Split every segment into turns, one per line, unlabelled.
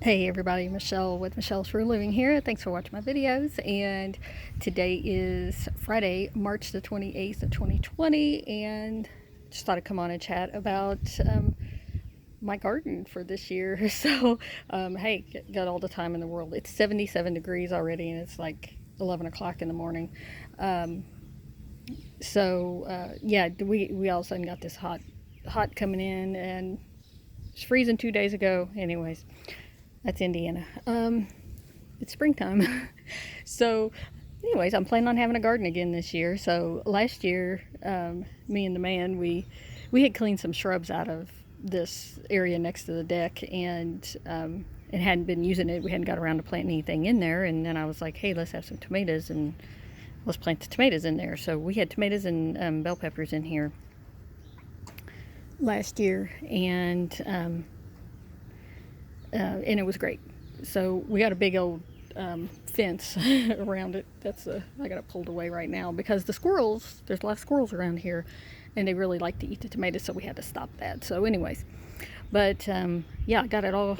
Hey everybody, Michelle with Michelle's for a Living here. Thanks for watching my videos. And today is Friday, March the 28th of 2020, and just thought I'd come on and chat about my garden for this year. So, hey, got all the time in the world. It's 77 degrees already, and it's like 11 o'clock in the morning. Um, yeah, we all of a sudden got this hot coming in, and it's freezing 2 days ago. Anyways, that's Indiana. It's springtime. So, anyways, I'm planning on having a garden again this year. So last year, me and the man, we had cleaned some shrubs out of this area next to the deck, and hadn't been using it. We hadn't got around to planting anything in there. And then I was like, hey, let's have some tomatoes and let's plant the tomatoes in there. So we had tomatoes and bell peppers in here last year, and it was great. So we got a big old fence around it. I got it pulled away right now because there's a lot of squirrels around here, and they really like to eat the tomatoes, so we had to stop that. So anyways, but yeah, I got it all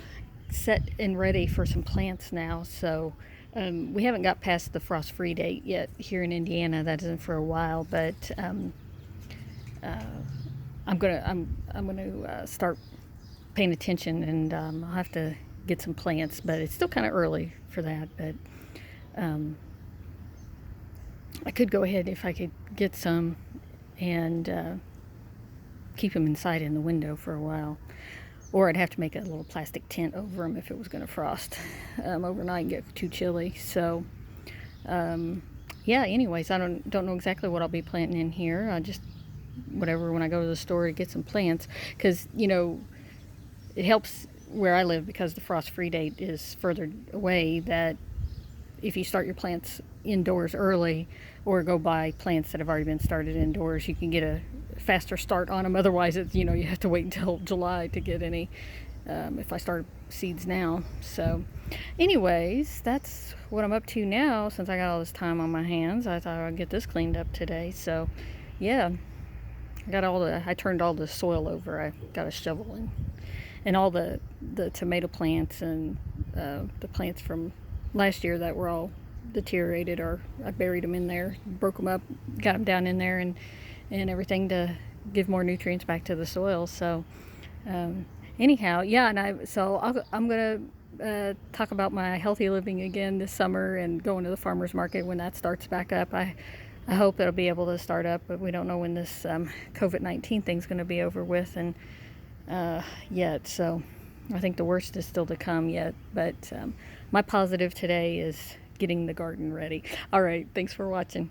set and ready for some plants now. So we haven't got past the frost-free date yet here in Indiana. That isn't for a while, but I'm gonna start paying attention, and I'll have to get some plants, but it's still kind of early for that. But I could go ahead if I could get some and keep them inside in the window for a while, or I'd have to make a little plastic tent over them if it was going to frost overnight and get too chilly. So yeah, anyways, I don't know exactly what I'll be planting in here. I just whatever when I go to the store to get some plants, because it helps where I live because the frost-free date is further away, that if you start your plants indoors early or go buy plants that have already been started indoors, you can get a faster start on them. Otherwise, you have to wait until July to get any if I start seeds now. So anyways, that's what I'm up to now. Since I got all this time on my hands, I thought I'd get this cleaned up today. So yeah, I turned all the soil over. I got a shovel and all the tomato plants and the plants from last year that were all deteriorated, or I buried them in there, broke them up, got them down in there, and everything to give more nutrients back to the soil. So anyhow, yeah, I'm gonna talk about my healthy living again this summer and going to the farmer's market when that starts back up. I hope it'll be able to start up, but we don't know when this COVID-19 thing's going to be over with and yet. So I think the worst is still to come yet. But my positive today is getting the garden ready. All right, thanks for watching.